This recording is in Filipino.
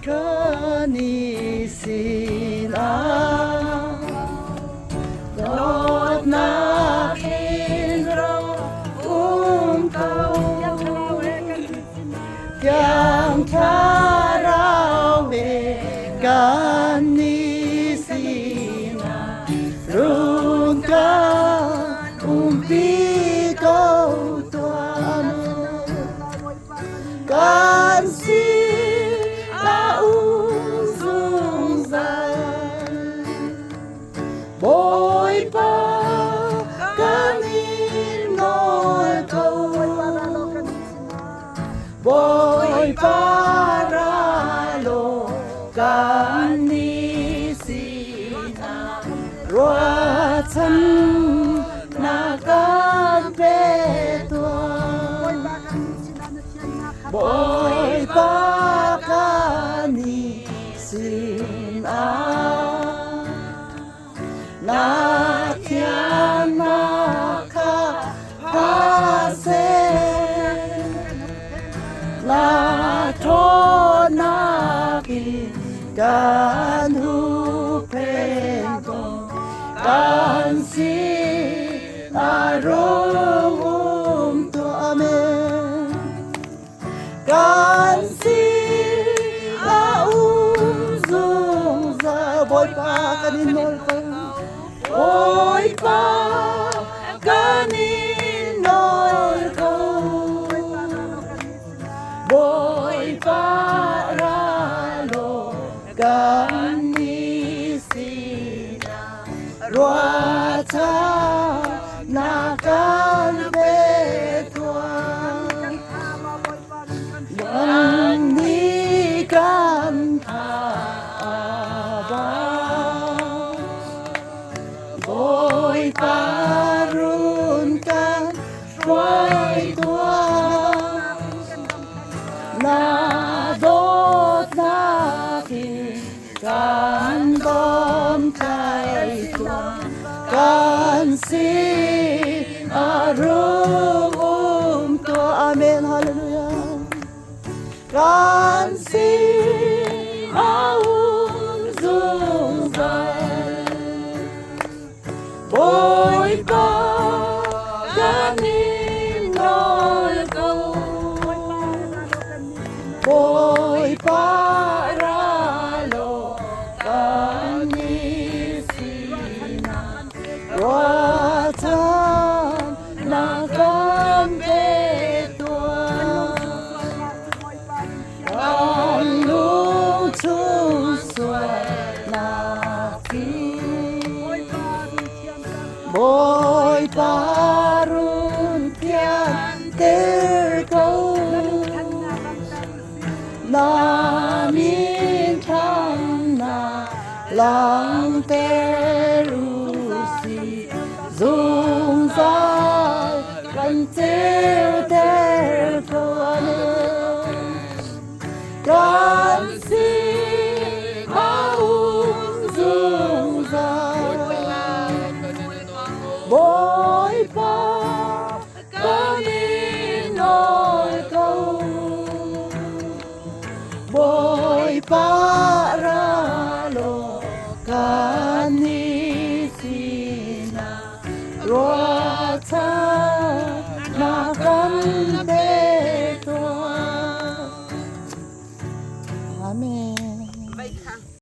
Kanisina Lord na kinro Kau Yang tarawe Kanisina Rungkan umpi kau tuan Kansi Uzung zai Boy pa kanin ngồi câu Boy para lo kanisina Ruatan na kampetuan Boy pa kanisina Na tiyan nakapase Na to nakikan hupen ko Kansi arong to amen Kansi auzong sa boy pa kaninol ko Boy pa kaninol ko Boy para lo kanisina Ruata nakalbetuan Manikan abang Boy parun kan Boy tuan Nadot nakin Kan bom kay tuan Kan si arum to amen hallelujah Kan si aum zung zai Boy pa ganin nol ko Boy para lo kanisina Ruatan na kampetuan Kalung tusway natin Boy parun tiyan terko Namin thang na lang terusi Dung zai kan teo terko Kan si aung dung zai Boy pa kaninol ko Boy para lo kanisina Ruata nakambetuan Amen.